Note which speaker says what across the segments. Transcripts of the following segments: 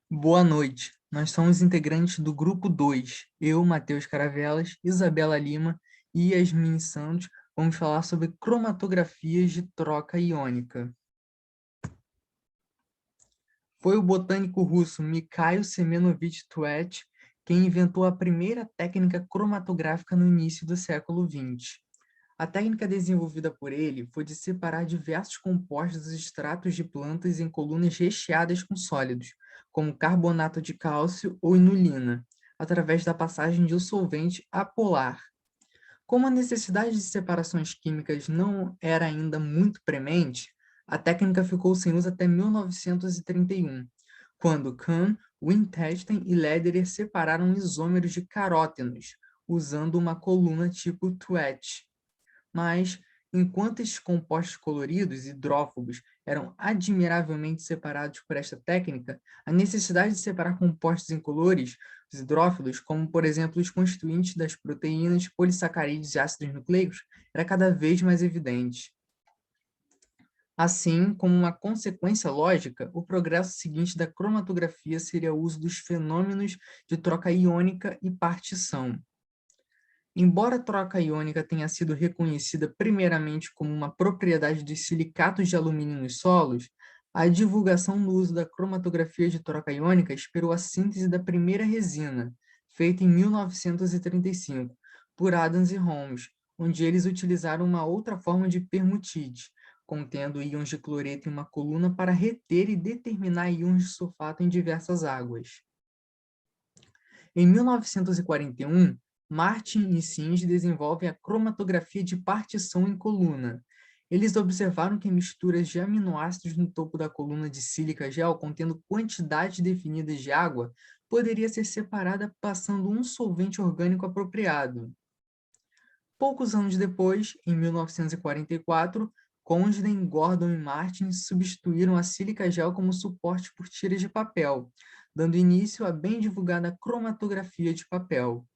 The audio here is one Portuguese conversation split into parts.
Speaker 1: Boa noite. Nós somos integrantes do grupo 2. Eu, Matheus Caravelas, Isabela Lima e Yasmin Santos vamos falar sobre cromatografias de troca iônica. Foi o botânico russo Mikhail Semyonovich Tuet quem inventou a primeira técnica cromatográfica no início do século XX. A técnica desenvolvida por ele foi de separar diversos compostos dos extratos de plantas em colunas recheadas com sólidos, como carbonato de cálcio ou inulina, através da passagem de um solvente apolar. Como a necessidade de separações químicas não era ainda muito premente, a técnica ficou sem uso até 1931, quando Kahn, Wintesten e Lederer separaram isômeros de carótenos, usando uma coluna tipo Tuet. Mas, enquanto esses compostos coloridos, hidrófobos, eram admiravelmente separados por esta técnica, a necessidade de separar compostos incolores, os hidrófilos, como por exemplo os constituintes das proteínas, polissacarídeos e ácidos nucleicos, era cada vez mais evidente. Assim, como uma consequência lógica, o progresso seguinte da cromatografia seria o uso dos fenômenos de troca iônica e partição. Embora a troca iônica tenha sido reconhecida primeiramente como uma propriedade dos silicatos de alumínio nos solos, a divulgação no uso da cromatografia de troca iônica esperou a síntese da primeira resina, feita em 1935, por Adams e Holmes, onde eles utilizaram uma outra forma de permutite, contendo íons de cloreto em uma coluna para reter e determinar íons de sulfato em diversas águas. Em 1941, Martin e Sims desenvolvem a cromatografia de partição em coluna. Eles observaram que misturas de aminoácidos no topo da coluna de sílica gel contendo quantidades definidas de água poderia ser separada passando um solvente orgânico apropriado. Poucos anos depois, em 1944, Consden, Gordon e Martin substituíram a sílica gel como suporte por tiras de papel, dando início à bem divulgada cromatografia de papel.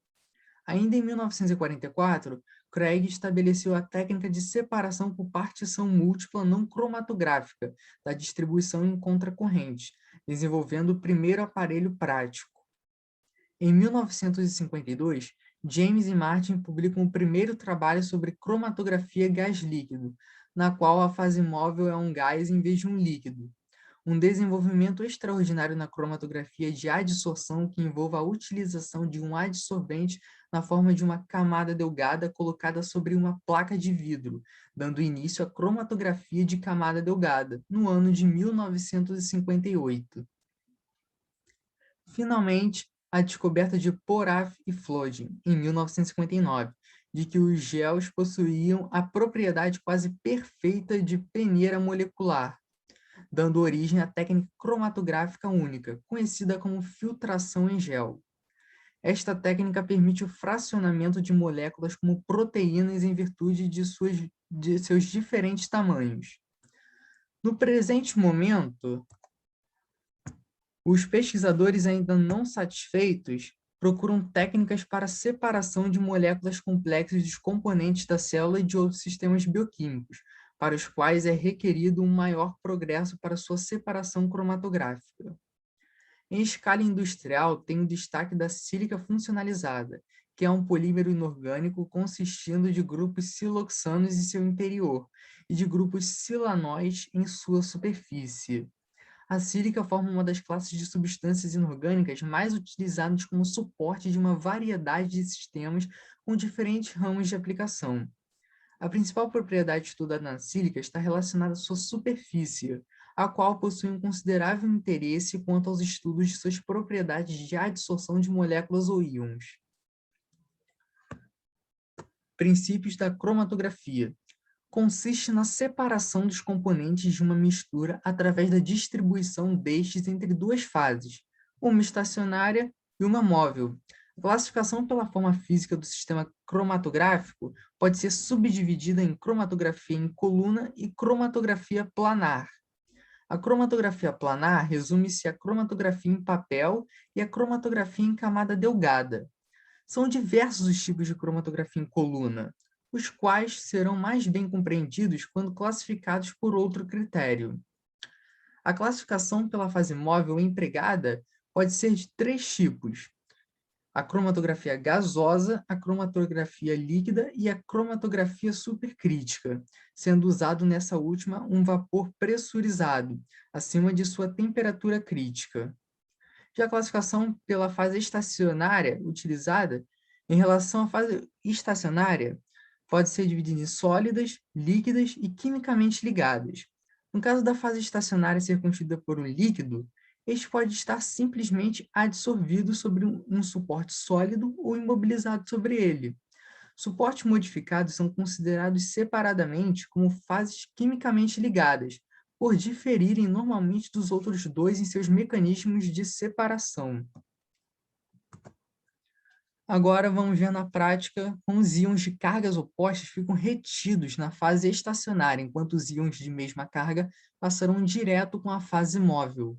Speaker 1: Ainda em 1944, Craig estabeleceu a técnica de separação por partição múltipla não cromatográfica da distribuição em contracorrente, desenvolvendo o primeiro aparelho prático. Em 1952, James e Martin publicam o primeiro trabalho sobre cromatografia gás-líquido, na qual a fase móvel é um gás em vez de um líquido. Um desenvolvimento extraordinário na cromatografia de adsorção que envolve a utilização de um adsorvente na forma de uma camada delgada colocada sobre uma placa de vidro, dando início à cromatografia de camada delgada, no ano de 1958. Finalmente, a descoberta de Poraf e Flooding, em 1959, de que os gels possuíam a propriedade quase perfeita de peneira molecular, dando origem à técnica cromatográfica única, conhecida como filtração em gel. Esta técnica permite o fracionamento de moléculas como proteínas em virtude de seus diferentes tamanhos. No presente momento, os pesquisadores ainda não satisfeitos procuram técnicas para separação de moléculas complexas dos componentes da célula e de outros sistemas bioquímicos, para os quais é requerido um maior progresso para sua separação cromatográfica. Em escala industrial, tem o destaque da sílica funcionalizada, que é um polímero inorgânico consistindo de grupos siloxanos em seu interior e de grupos silanóis em sua superfície. A sílica forma uma das classes de substâncias inorgânicas mais utilizadas como suporte de uma variedade de sistemas com diferentes ramos de aplicação. A principal propriedade estudada na sílica está relacionada à sua superfície, a qual possui um considerável interesse quanto aos estudos de suas propriedades de adsorção de moléculas ou íons. Princípios da cromatografia. Consiste na separação dos componentes de uma mistura através da distribuição destes entre duas fases, uma estacionária e uma móvel. A classificação pela forma física do sistema cromatográfico pode ser subdividida em cromatografia em coluna e cromatografia planar. A cromatografia planar resume-se à cromatografia em papel e à cromatografia em camada delgada. São diversos os tipos de cromatografia em coluna, os quais serão mais bem compreendidos quando classificados por outro critério. A classificação pela fase móvel empregada pode ser de 3 tipos: a cromatografia gasosa, a cromatografia líquida e a cromatografia supercrítica, sendo usado nessa última um vapor pressurizado, acima de sua temperatura crítica. Já a classificação pela fase estacionária utilizada, em relação à fase estacionária, pode ser dividida em sólidas, líquidas e quimicamente ligadas. No caso da fase estacionária ser contida por um líquido, este pode estar simplesmente adsorvido sobre um suporte sólido ou imobilizado sobre ele. Suportes modificados são considerados separadamente como fases quimicamente ligadas, por diferirem normalmente dos outros dois em seus mecanismos de separação. Agora vamos ver na prática como os íons de cargas opostas ficam retidos na fase estacionária, enquanto os íons de mesma carga passarão direto com a fase móvel.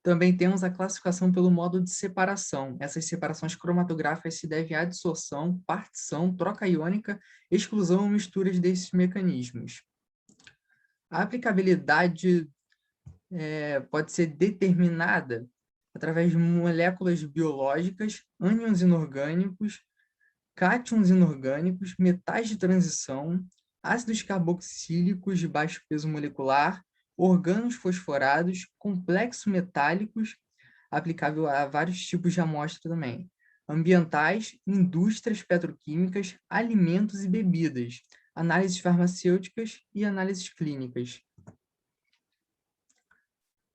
Speaker 1: Também temos a classificação pelo modo de separação. Essas separações cromatográficas se devem à adsorção, partição, troca iônica, exclusão ou misturas desses mecanismos. A aplicabilidade pode ser determinada através de moléculas biológicas, ânions inorgânicos, cátions inorgânicos, metais de transição, ácidos carboxílicos de baixo peso molecular, orgânulos fosforados, complexos metálicos, aplicável a vários tipos de amostra também, ambientais, indústrias petroquímicas, alimentos e bebidas, análises farmacêuticas e análises clínicas.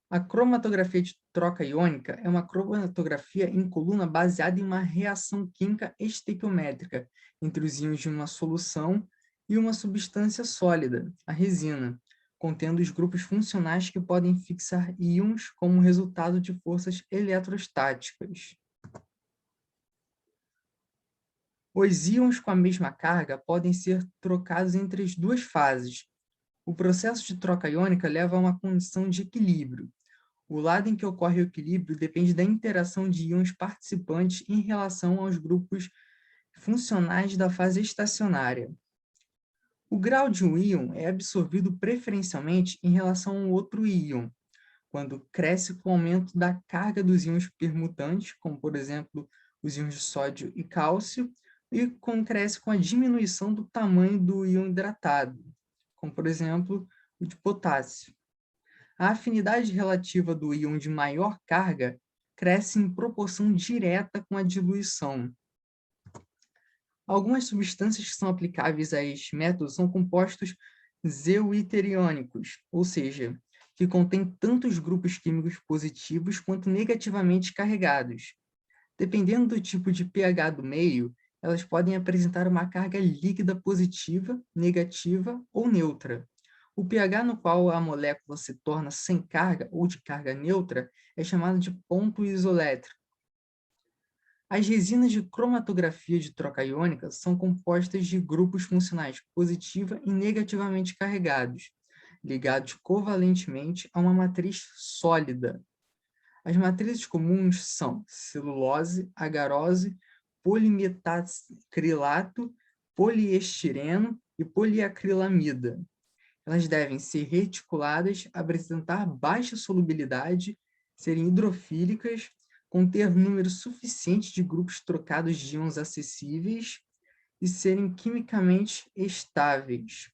Speaker 1: A cromatografia de troca iônica é uma cromatografia em coluna baseada em uma reação química estequiométrica entre os íons de uma solução e uma substância sólida, a resina, contendo os grupos funcionais que podem fixar íons como resultado de forças eletrostáticas. Os íons com a mesma carga podem ser trocados entre as duas fases. O processo de troca iônica leva a uma condição de equilíbrio. O lado em que ocorre o equilíbrio depende da interação de íons participantes em relação aos grupos funcionais da fase estacionária. O grau de um íon é absorvido preferencialmente em relação a outro íon, quando cresce com o aumento da carga dos íons permutantes, como, por exemplo, os íons de sódio e cálcio, e quando cresce com a diminuição do tamanho do íon hidratado, como, por exemplo, o de potássio. A afinidade relativa do íon de maior carga cresce em proporção direta com a diluição. Algumas substâncias que são aplicáveis a este método são compostos zeuiteriônicos, ou seja, que contêm tantos grupos químicos positivos quanto negativamente carregados. Dependendo do tipo de pH do meio, elas podem apresentar uma carga líquida positiva, negativa ou neutra. O pH no qual a molécula se torna sem carga ou de carga neutra é chamado de ponto isoelétrico. As resinas de cromatografia de troca iônica são compostas de grupos funcionais positiva e negativamente carregados, ligados covalentemente a uma matriz sólida. As matrizes comuns são celulose, agarose, polimetacrilato, poliestireno e poliacrilamida. Elas devem ser reticuladas, apresentar baixa solubilidade, serem hidrofílicas, conter número suficiente de grupos trocados de íons acessíveis e serem quimicamente estáveis.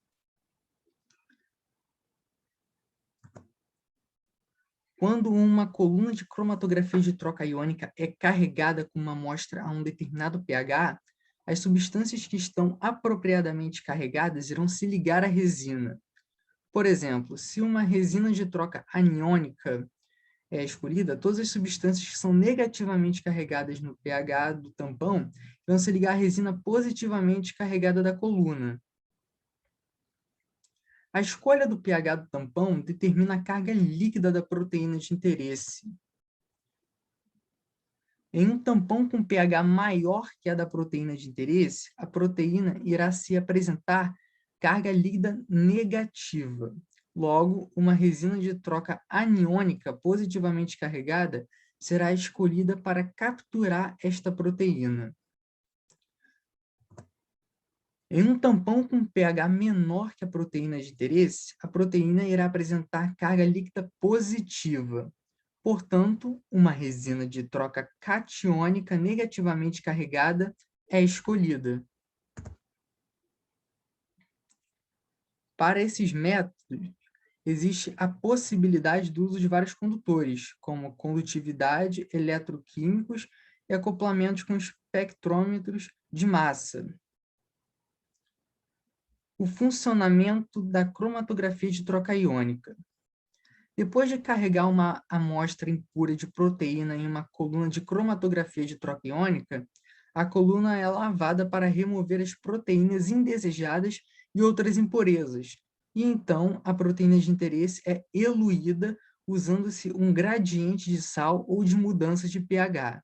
Speaker 1: Quando uma coluna de cromatografia de troca iônica é carregada com uma amostra a um determinado pH, as substâncias que estão apropriadamente carregadas irão se ligar à resina. Por exemplo, se uma resina de troca aniônica é escolhida, todas as substâncias que são negativamente carregadas no pH do tampão vão se ligar à resina positivamente carregada da coluna. A escolha do pH do tampão determina a carga líquida da proteína de interesse. Em um tampão com pH maior que a da proteína de interesse, a proteína irá se apresentar carga líquida negativa. Logo, uma resina de troca aniônica positivamente carregada será escolhida para capturar esta proteína. Em um tampão com pH menor que a proteína de interesse, a proteína irá apresentar carga líquida positiva. Portanto, uma resina de troca catiônica negativamente carregada é escolhida. Para esses métodos, existe a possibilidade do uso de vários condutores, como condutividade, eletroquímicos e acoplamentos com espectrômetros de massa. O funcionamento da cromatografia de troca iônica. Depois de carregar uma amostra impura de proteína em uma coluna de cromatografia de troca iônica, a coluna é lavada para remover as proteínas indesejadas e outras impurezas. E então, a proteína de interesse é eluída usando-se um gradiente de sal ou de mudança de pH.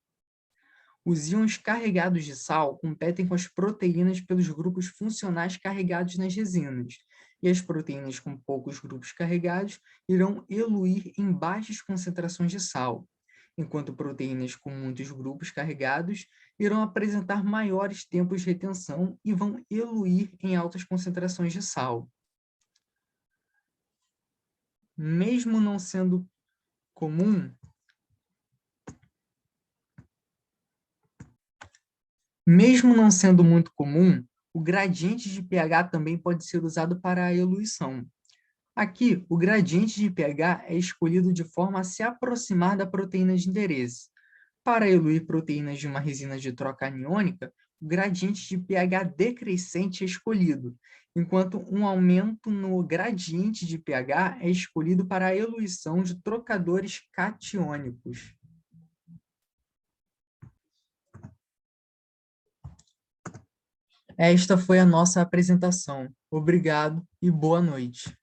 Speaker 1: Os íons carregados de sal competem com as proteínas pelos grupos funcionais carregados nas resinas, e as proteínas com poucos grupos carregados irão eluir em baixas concentrações de sal, enquanto proteínas com muitos grupos carregados irão apresentar maiores tempos de retenção e vão eluir em altas concentrações de sal. Mesmo não sendo comum, Mesmo não sendo muito comum, o gradiente de pH também pode ser usado para a eluição. Aqui, o gradiente de pH é escolhido de forma a se aproximar da proteína de interesse. Para eluir proteínas de uma resina de troca aniônica, o gradiente de pH decrescente é escolhido, enquanto um aumento no gradiente de pH é escolhido para a eluição de trocadores catiônicos. Esta foi a nossa apresentação. Obrigado e boa noite.